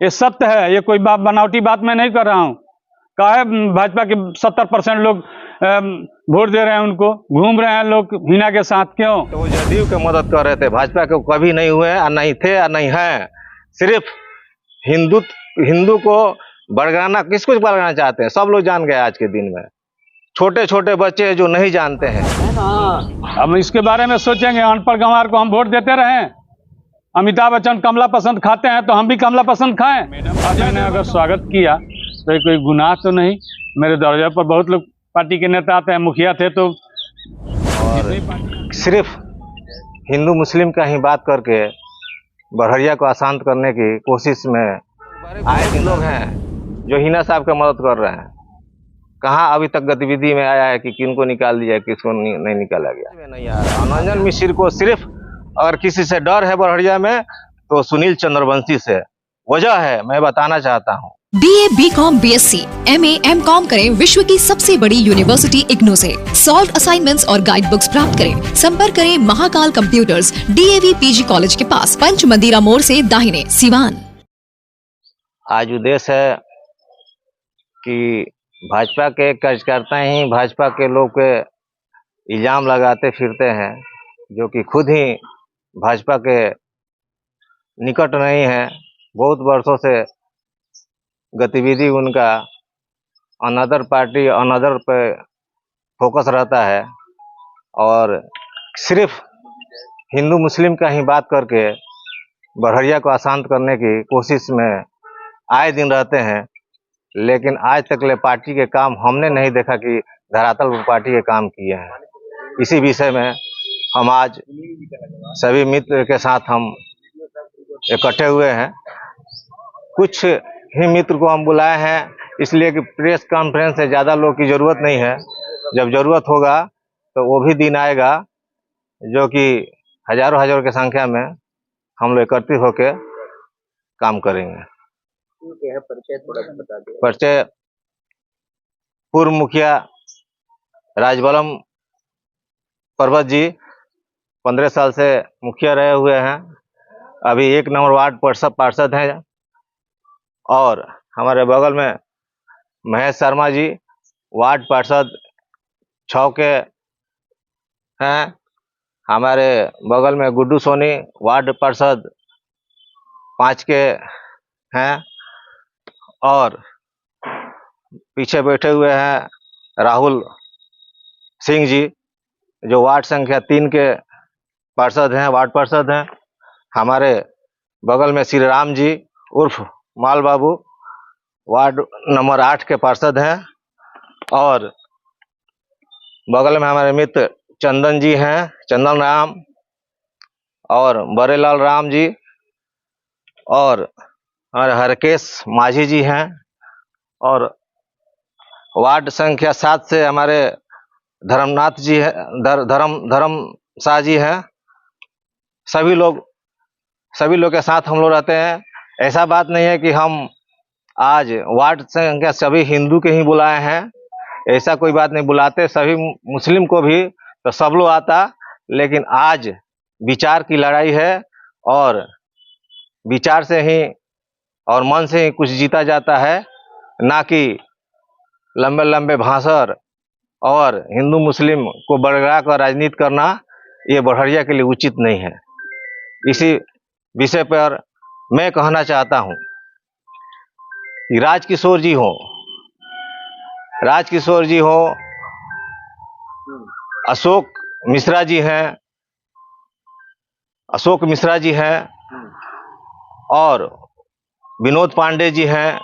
ये सत्य है, ये कोई बनावटी बात मैं नहीं कर रहा हूँ। काहे भाजपा के 70% लोग वोट दे रहे हैं, उनको घूम रहे हैं लोग हिना के साथ, क्यों? तो वो जदयू के मदद कर रहे थे, भाजपा के कभी नहीं हुए और नहीं थे और नहीं हैं। सिर्फ हिंदू को बरगलाना, किसको बरगलाना चाहते हैं सब लोग जान गए आज के दिन में। छोटे छोटे बच्चे जो नहीं जानते हैं। हम इसके बारे में सोचेंगे, अनपढ़ गंवार को हम वोट देते रहें? अमिताभ बच्चन कमला पसंद खाते हैं तो हम भी कमला पसंद खाएं? मैंने अगर स्वागत किया तो कोई गुनाह तो नहीं। मेरे दरवाजे पर बहुत लोग पार्टी के नेता आते हैं, मुखिया थे तो। और सिर्फ हिंदू मुस्लिम का ही बात करके बड़हरिया को अशांत करने की कोशिश में आए दिन लोग हैं जो हिना साहब का मदद कर रहे हैं। कहाँ अभी तक गतिविधि में आया है कि किनको निकाल दिया, किसको नहीं निकाला गया, नहीं आ रहा। मनोरंजन मिश्र को सिर्फ अगर किसी से डर है बड़हरिया में तो सुनील चंद्रवंशी से। वजह है, मैं बताना चाहता हूँ। BA, BCom, BSc, MA, MCom करें विश्व की सबसे बड़ी यूनिवर्सिटी इग्नू से। सॉल्व असाइनमेंट्स और गाइड बुक्स प्राप्त करें। संपर्क करें Mahakal computers, DAV PG college के पास, पंच मंदिरा मोड़ से दाहिने, सिवान। आज उद्देश्य है कि भाजपा के कार्यकर्ता ही भाजपा के लोग पे इल्जाम लगाते फिरते हैं, जो कि खुद ही भाजपा के निकट नहीं है। बहुत वर्षों से गतिविधि उनका अनदर पार्टी अनदर पे फोकस रहता है और सिर्फ हिंदू मुस्लिम का ही बात करके बड़हरिया को अशांत करने की कोशिश में आए दिन रहते हैं। लेकिन आज तक ले पार्टी के काम हमने नहीं देखा कि धरातल पर पार्टी के काम किए हैं। इसी विषय में हम आज सभी मित्र के साथ हम इकट्ठे हुए हैं। कुछ ही मित्र को हम बुलाए हैं इसलिए कि प्रेस कॉन्फ्रेंस से ज़्यादा लोग की ज़रूरत नहीं है। जब ज़रूरत होगा तो वो भी दिन आएगा जो कि हजारों की संख्या में हम लोग एकत्रित होकर काम करेंगे। परिचय थोड़ा सा बता दीजिए। परिचय पूर्व मुखिया राजबलम पर्वत जी 15 साल से मुखिया रहे हुए हैं। अभी 1 नंबर वार्ड पार्षद हैं। और हमारे बगल में महेश शर्मा जी वार्ड पार्षद 6 के हैं। हमारे बगल में गुड्डू सोनी वार्ड पार्षद 5 के हैं। और पीछे बैठे हुए हैं राहुल सिंह जी जो वार्ड संख्या 3 के पार्षद हैं, वार्ड पार्षद हैं। हमारे बगल में श्री राम जी उर्फ माल बाबू वार्ड नंबर 8 के पार्षद हैं। और बगल में हमारे मित्र चंदन जी हैं, चंदन राम और बड़ेलाल राम जी। और हमारे हरकेश माझी जी हैं। और वार्ड संख्या 7 से हमारे धर्मनाथ जी हैं, धर्म शाह जी हैं। सभी लोग के साथ हम लोग रहते हैं। ऐसा बात नहीं है कि हम आज वार्ड संख्या सभी हिंदू के ही बुलाए हैं, ऐसा कोई बात नहीं। बुलाते सभी मुस्लिम को भी तो सब लोग आता, लेकिन आज विचार की लड़ाई है और विचार से ही और मन से ही कुछ जीता जाता है, ना कि लंबे लंबे भाषण और हिंदू मुस्लिम को बरगला कर राजनीति करना। ये बड़हरिया के लिए उचित नहीं है। इसी विषय पर मैं कहना चाहता हूं कि राजकिशोर जी हो, अशोक मिश्रा जी हैं और विनोद पांडे जी हैं,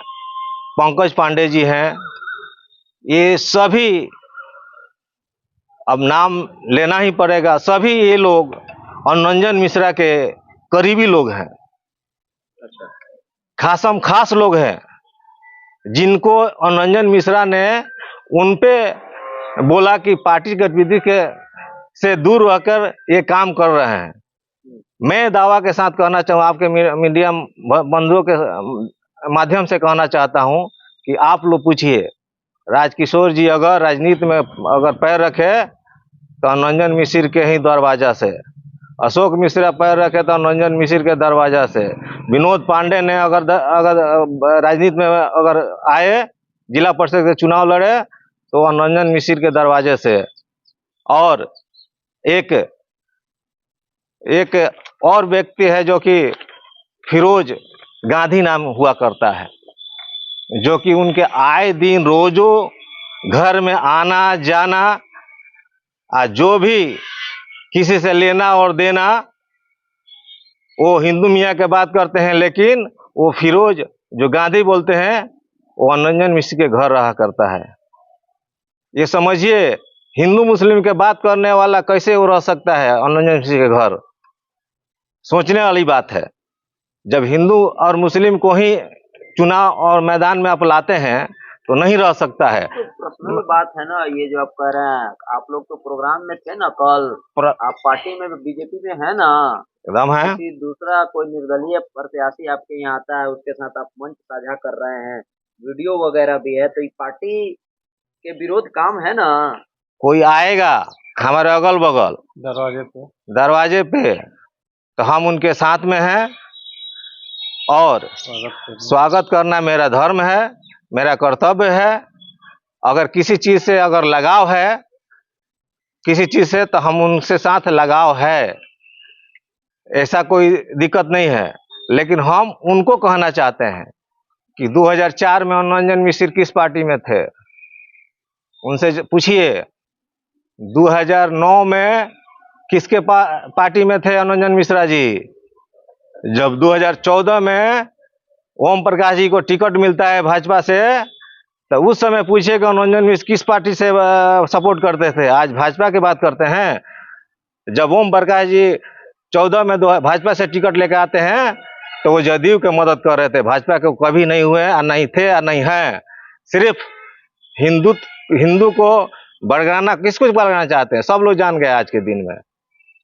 पंकज पांडे जी हैं। ये सभी, अब नाम लेना ही पड़ेगा, सभी ये लोग मनोरंजन मिश्रा के करीबी लोग हैं। खासम खास लोग हैं जिनको मनोरंजन मिश्रा ने उन पे बोला कि पार्टी गतिविधि के से दूर रहकर ये काम कर रहे हैं। मैं दावा के साथ कहना चाहूँ, आपके मीडिया बंधुओं के माध्यम से कहना चाहता हूँ कि आप लोग पूछिए, राजकिशोर जी अगर राजनीति में अगर पैर रखे तो मनोरंजन मिश्र के ही दरवाजा से, अशोक मिश्रा पैर रखे तो रंजन मिश्र के दरवाजा से। विनोद पांडे ने अगर राजनीति में अगर आए, जिला परिषद के चुनाव लड़े तो रंजन मिश्र के दरवाजे से। और एक और व्यक्ति है जो कि फिरोज गांधी नाम हुआ करता है, जो कि उनके आए दिन रोजो घर में आना जाना, जो भी किसी से लेना और देना, वो हिंदू मियाँ के बात करते हैं, लेकिन वो फिरोज जो गांधी बोलते हैं वो रंजन मिश्र के घर रहा करता है। ये समझिए, हिंदू मुस्लिम के बात करने वाला कैसे वो रह सकता है रंजन मिश्र के घर? सोचने वाली बात है। जब हिंदू और मुस्लिम को ही चुनाव और मैदान में आप लाते हैं तो नहीं रह सकता है। तो पर्सनल बात है ना, ये जो आप कह रहे हैं, आप लोग तो प्रोग्राम में थे ना कल, आप पार्टी में बीजेपी में है ना? एकदम है। किसी दूसरा कोई निर्दलीय प्रत्याशी आपके यहाँ आता है, उसके साथ आप मंच साझा कर रहे हैं, वीडियो वगैरह भी है, तो ये पार्टी के विरोध काम है ना? कोई आएगा हमारे अगल बगल दरवाजे पे तो हम उनके साथ में हैं, और स्वागत करना मेरा धर्म है, मेरा कर्तव्य है। अगर किसी चीज से अगर लगाव है किसी चीज से, तो हम उनसे साथ लगाव है, ऐसा कोई दिक्कत नहीं है। लेकिन हम उनको कहना चाहते हैं कि 2004 में रंजन मिश्र किस पार्टी में थे, उनसे पूछिए। 2009 में किसके पार्टी में थे रंजन मिश्रा जी? जब 2014 में ओम प्रकाश जी को टिकट मिलता है भाजपा से, तो उस समय पूछिए कि रंजन मिश्र किस पार्टी से सपोर्ट करते थे। आज भाजपा की बात करते हैं। जब ओम प्रकाश जी 14 में भाजपा से टिकट लेकर आते हैं तो वो जदयू की मदद कर रहे थे, भाजपा के कभी नहीं हुए और नहीं थे और नहीं हैं। सिर्फ हिंदू को बरगलाना, किसको बरगलाना चाहते हैं? सब लोग जान गए आज के दिन में।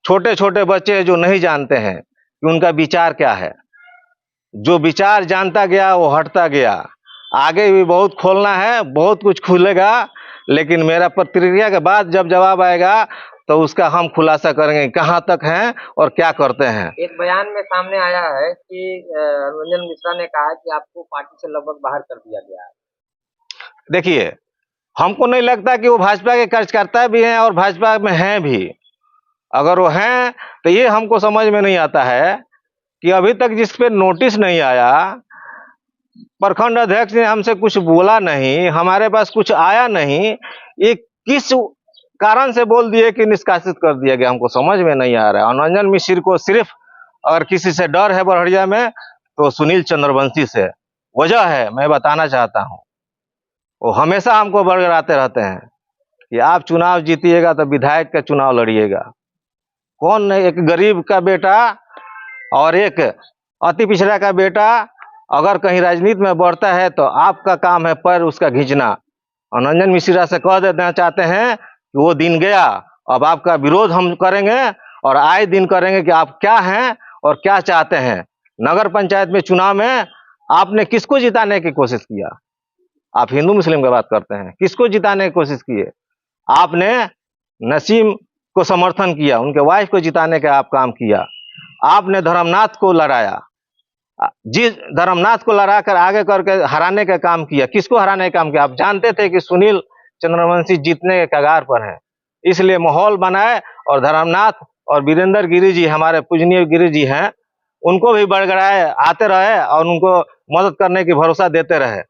छोटे छोटे बच्चे जो नहीं जानते हैं कि उनका विचार क्या है, जो विचार जानता गया वो हटता गया। आगे भी बहुत खोलना है, बहुत कुछ खुलेगा, लेकिन मेरा प्रतिक्रिया के बाद जब जवाब आएगा तो उसका हम खुलासा करेंगे कहां तक हैं और क्या करते हैं। एक बयान में सामने आया है कि रंजन मिश्रा ने कहा कि आपको पार्टी से लगभग बाहर कर दिया गया है। देखिए, हमको नहीं लगता कि वो भाजपा के कार्यकर्ता भी हैं और भाजपा में हैं भी। अगर वो हैं तो ये हमको समझ में नहीं आता है कि अभी तक जिस पे नोटिस नहीं आया, प्रखंड अध्यक्ष ने हमसे कुछ बोला नहीं, हमारे पास कुछ आया नहीं, ये किस कारण से बोल दिए कि निष्कासित कर दिया गया, हमको समझ में नहीं आ रहा है। रंजन मिश्र को सिर्फ अगर किसी से डर है बड़हरिया में तो सुनील चंद्रवंशी से। वजह है, मैं बताना चाहता हूं, वो हमेशा हमको बरगलाते रहते हैं कि आप चुनाव जीतिएगा तो विधायक का चुनाव लड़िएगा। कौन, एक गरीब का बेटा और एक अति पिछड़ा का बेटा अगर कहीं राजनीति में बढ़ता है तो आपका काम है पैर उसका खींचना। और रंजन मिश्रा से कह देना चाहते हैं कि वो दिन गया, अब आपका विरोध हम करेंगे और आए दिन करेंगे कि आप क्या हैं और क्या चाहते हैं। नगर पंचायत में चुनाव में आपने किसको जिताने की कोशिश किया? आप हिंदू मुस्लिम की बात करते हैं, किसको जिताने की कोशिश किए? आपने नसीम को समर्थन किया, उनके वाइफ को जिताने का आप काम किया। आपने धर्मनाथ को लड़ाया, जिस धर्मनाथ को लड़ा कर आगे करके हराने का काम किया। किसको हराने का काम किया? आप जानते थे कि सुनील चंद्रवंशी जीतने के कगार पर हैं, इसलिए माहौल बनाए और धर्मनाथ और वीरेंद्र गिरी जी, हमारे पूजनीय गिरी जी हैं, उनको भी बड़गड़ाए, आते रहे और उनको मदद करने की भरोसा देते रहे।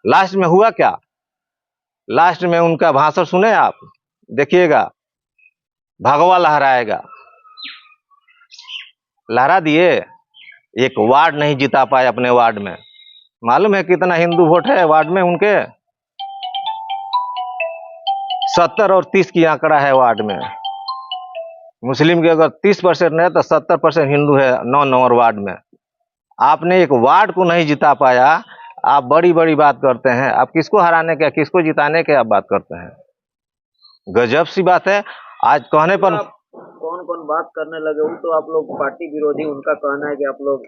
लास्ट में हुआ क्या? लास्ट में उनका भाषण सुने आप, देखिएगा, भगवा लहराएगा। लहरा दिए, एक वार्ड नहीं जिता पाए अपने वार्ड में। मालूम है कितना हिंदू वोट है वार्ड में उनके? 70 और 30 की आंकड़ा है वार्ड में। मुस्लिम के अगर 30% है तो 70% हिंदू है 9 नंबर वार्ड में। आपने एक वार्ड को नहीं जिता पाया, आप बड़ी बड़ी बात करते हैं। आप किसको हराने के, किसको जिताने के आप बात करते हैं? गजब सी बात है। आज कहने पर कौन कौन बात करने लगे, वो तो आप लोग पार्टी विरोधी, उनका कहना है कि आप लोग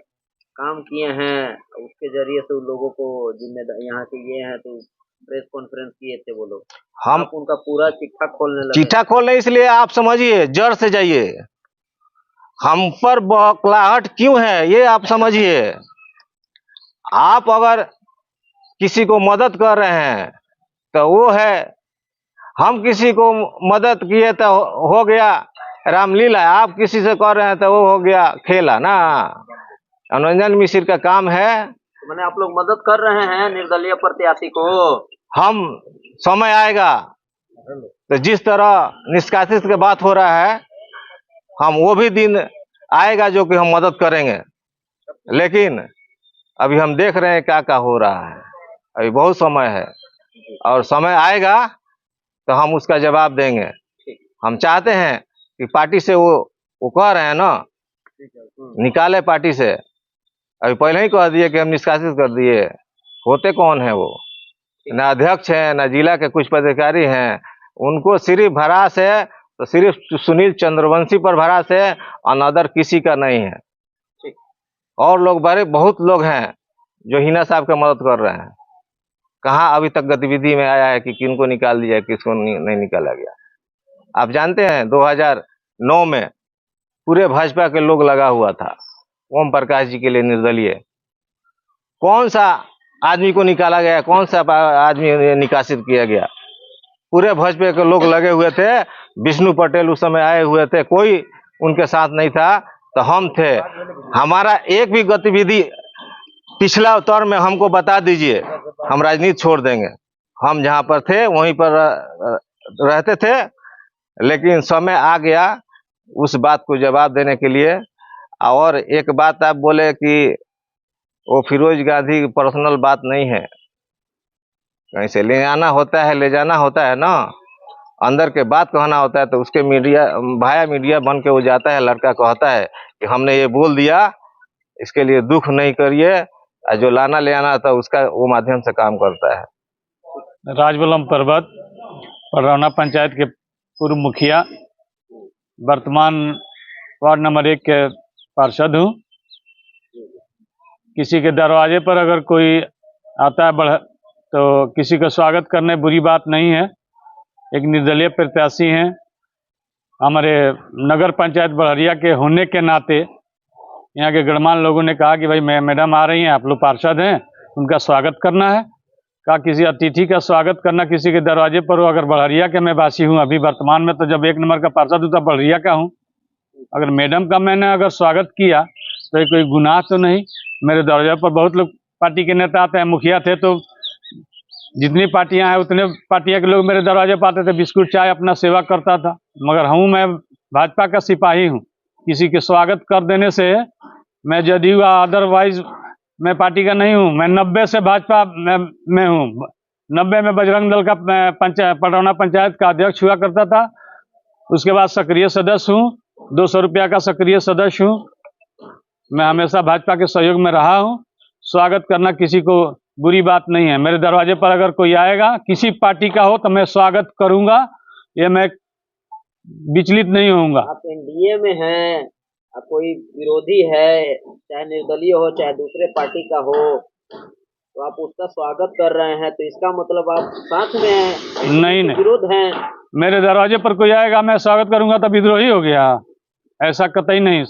काम किए हैं, उसके जरिए से उन लोगों को जिम्मेदार यहाँ के ये हैं, तो प्रेस कॉन्फ्रेंस किए थे वो लोग। हम उनका पूरा चिट्ठा खोलने लगे। चिट्ठा खोलने, इसलिए आप समझिए, जड़ से जाइए। हम पर बौखलाहट क्यों है ये आप समझिए। आप अगर किसी को मदद कर रहे हैं तो वो है, हम किसी को मदद किए तो हो गया रामलीला, आप किसी से कर रहे हैं तो वो हो गया खेला ना। मनोरंजन मिश्र का काम है, मैंने आप लोग मदद कर रहे हैं निर्दलीय प्रत्याशी को। हम समय आएगा तो जिस तरह निष्कासित की बात हो रहा है, हम वो भी दिन आएगा जो कि हम मदद करेंगे। लेकिन अभी हम देख रहे हैं क्या क्या हो रहा है, अभी बहुत समय है और समय आएगा तो हम उसका जवाब देंगे। हम चाहते हैं कि पार्टी से वो कह रहे हैं ना, निकाले पार्टी से। अभी पहले ही कह दिए कि हम निष्कासित कर दिए। होते कौन है वो? ना अध्यक्ष है, ना जिला के कुछ पदाधिकारी हैं। उनको सिर्फ भरास है तो सिर्फ सुनील चंद्रवंशी पर भरास है, अनदर किसी का नहीं है। और लोग बहुत लोग हैं जो हिना साहब की मदद कर रहे हैं। कहाँ अभी तक गतिविधि में आया है कि किनको निकाल दिया, किसको नहीं निकाला गया। आप जानते हैं 2009 में पूरे भाजपा के लोग लगा हुआ था ओम प्रकाश जी के लिए निर्दलीय। कौन सा आदमी को निकाला गया, कौन सा आदमी निकासित किया गया? पूरे भाजपा के लोग लगे हुए थे। विष्णु पटेल उस समय आए हुए थे, कोई उनके साथ नहीं था, तो हम थे। हमारा एक भी गतिविधि पिछला तौर में हमको बता दीजिए, हम राजनीति छोड़ देंगे। हम जहाँ पर थे वहीं पर रहते थे, लेकिन समय आ गया उस बात को जवाब देने के लिए। और एक बात आप बोले कि वो फिरोज गांधी की पर्सनल बात नहीं है, कहीं से ले आना होता है, ले जाना होता है ना, अंदर के बात कहना होता है तो उसके मीडिया भाया मीडिया बन के वो जाता है, लड़का कहता है कि हमने ये बोल दिया, इसके लिए दुख नहीं करिए, जो लाना ले आना था उसका वो माध्यम से काम करता है। राजबलम पर्वत परौना पंचायत के पूर्व मुखिया, वर्तमान वार्ड नंबर 1 के पार्षद हूँ। किसी के दरवाजे पर अगर कोई आता है तो किसी का स्वागत करने बुरी बात नहीं है। एक निर्दलीय प्रत्याशी हैं, हमारे नगर पंचायत बड़हरिया के होने के नाते यहाँ के गणमान्य लोगों ने कहा कि भाई मैडम आ रही हैं, आप लोग पार्षद हैं, उनका स्वागत करना है। कहा किसी अतिथि का स्वागत करना किसी के दरवाजे पर हो, अगर बड़हरिया के मैं वासी हूँ अभी वर्तमान में, तो जब 1 नंबर का पार्षद हूँ तब बड़हरिया का हूँ, अगर मैडम का मैंने अगर स्वागत किया तो ये कोई गुनाह तो नहीं। मेरे दरवाजे पर बहुत लोग पार्टी के नेता आते हैं, मुखिया थे तो जितनी पार्टियां हैं उतने पार्टियां के लोग मेरे दरवाजे पर आते थे, बिस्कुट चाय अपना सेवा करता था। मगर मैं भाजपा का सिपाही हूं, किसी के स्वागत कर देने से मैं जदयू अदरवाइज मैं पार्टी का नहीं हूं। मैं 90 से भाजपा में हूं। 90 में बजरंग दल का परौना पंचायत का अध्यक्ष हुआ करता था, उसके बाद सक्रिय सदस्य हूँ, 200 रुपया का सक्रिय सदस्य हूँ। मैं हमेशा भाजपा के सहयोग में रहा हूँ। स्वागत करना किसी को बुरी बात नहीं है। मेरे दरवाजे पर अगर कोई आएगा किसी पार्टी का हो तो मैं स्वागत करूंगा, ये मैं विचलित नहीं होऊंगा। आप एनडीए में हैं, आप कोई विरोधी है, चाहे निर्दलीय हो चाहे दूसरे पार्टी का हो, तो आप उसका स्वागत कर रहे हैं, तो इसका मतलब आप साथ में हैं, नहीं विरोध हैं। मेरे दरवाजे पर कोई आएगा मैं स्वागत करूंगा तो विद्रोही हो गया, ऐसा कतई नहीं।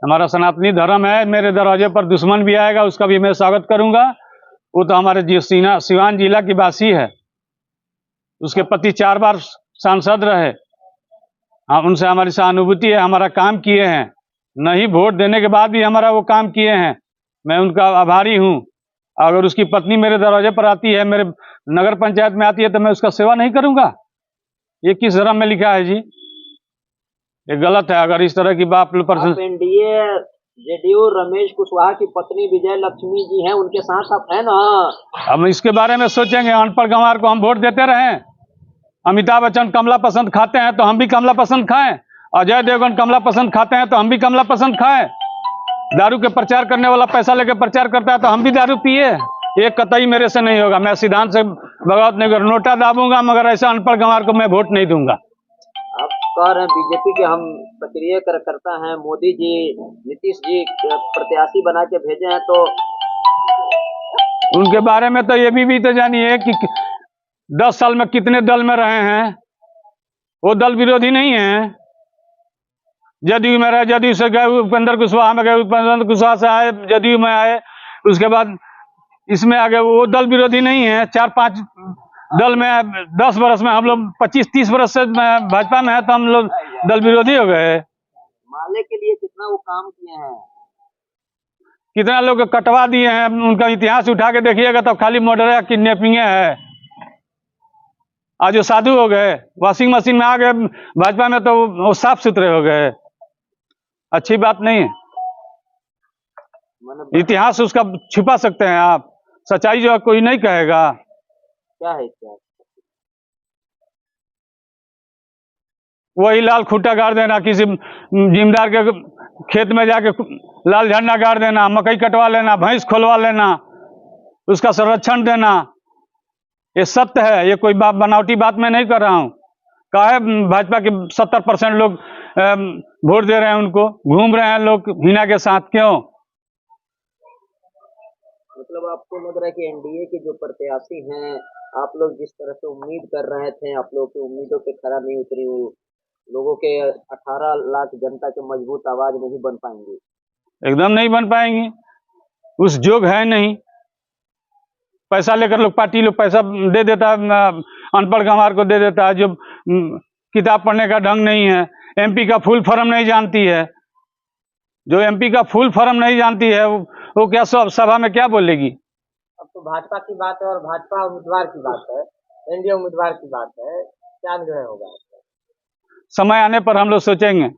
हमारा सनातनी धर्म है, मेरे दरवाजे पर दुश्मन भी आएगा उसका भी मैं स्वागत करूंगा। वो तो हमारे सिवान जिला की वासी है, उसके पति 4 बार सांसद रहे, हाँ उनसे हमारी सहानुभूति है, हमारा काम किए हैं, नहीं वोट देने के बाद भी हमारा वो काम किए हैं, मैं उनका आभारी हूँ। अगर उसकी पत्नी मेरे दरवाजे पर आती है, मेरे नगर पंचायत में आती है, तो मैं उसका सेवा नहीं करूंगा? ये किस धर्म में लिखा है जी? ये गलत है। अगर इस तरह की बात पर एनडीए जेडीयू रमेश कुशवाहा की पत्नी विजय लक्ष्मी जी हैं, उनके साथ आप हैं ना? हम इसके बारे में सोचेंगे। अनपढ़ गंवार को हम वोट देते रहे? अमिताभ बच्चन कमला पसंद खाते हैं तो हम भी कमला पसंद खाएं, अजय देवगन कमला पसंद खाते हैं तो हम भी कमला पसंद खाएं। दारू के प्रचार करने वाला पैसा लेकर प्रचार करता है तो हम भी दारू पिए? ये कतई मेरे से नहीं होगा। मैं सिद्धांत से बगावत नहीं कर, नोटा दाबूंगा, मगर ऐसा अनपढ़ गंवार को मैं वोट नहीं दूंगा। आप कह रहे हैं बीजेपी के हम सक्रिय करता हैं, मोदी जी नीतीश जी प्रत्याशी बना के भेजे हैं, तो उनके बारे में तो ये भी तो जानिए कि 10 साल में कितने दल में रहे हैं, वो दल विरोधी नहीं है। जदयू में रहे, जदयू से गए उपेंद्र कुशवाहा में गए, उपेंद्र कुशवाहा से आए जदयू में आए, उसके बाद इसमें आ गए। वो दल विरोधी नहीं है। 4-5 दल में 10 वर्ष में हम लोग 25-30 वर्ष से भाजपा में है, तो हम लोग दल विरोधी हो गए। माले के लिए कितना वो काम किए हैं? कितना लोग कटवा दिए हैं, उनका इतिहास उठा के देखिएगा तो खाली मर्डर या किडनैपिंग है। आज जो साधु हो गए, वॉशिंग मशीन में आ गए भाजपा में, तो वो साफ सुथरे हो गए। अच्छी बात नहीं है। मैंने इतिहास उसका छुपा सकते हैं आप, सच्चाई जो है कोई नहीं कहेगा। क्या है क्या? वही लाल खूंटा गाड़ देना, किसी जिम्मेदार के खेत में जाके लाल झंडा गाड़ देना, मकई कटवा लेना, भैंस खोलवा लेना, उसका संरक्षण देना, ये सत्य है। ये कोई बनावटी बात मैं नहीं कर रहा हूँ। काहे भाजपा के 70% लोग वोट दे रहे हैं उनको, घूम रहे हैं लोग हिना के साथ, क्यों? मतलब आपको लग रहा है कि एनडीए के जो प्रत्याशी हैं, आप लोग जिस तरह से उम्मीद कर रहे थे, आप लोगों की उम्मीदों पे खरा नहीं उतरी, वो लोगों के 18 लाख जनता के मजबूत आवाज नहीं बन पाएंगे। एकदम नहीं बन पाएंगे, उस जोग है नहीं। पैसा लेकर लोग, पार्टी लोग पैसा दे देता है, अनपढ़ गंवार को दे देता है, जो किताब पढ़ने का ढंग नहीं है, एमपी का फुल फॉर्म नहीं जानती है। जो एमपी का फुल फॉर्म नहीं जानती है, वो क्या सभा में क्या बोलेगी? अब तो भाजपा की बात है और भाजपा उम्मीदवार की बात है, एनडीए उम्मीदवार की बात है, क्या निर्णय होगा? समय आने पर हम लोग सोचेंगे।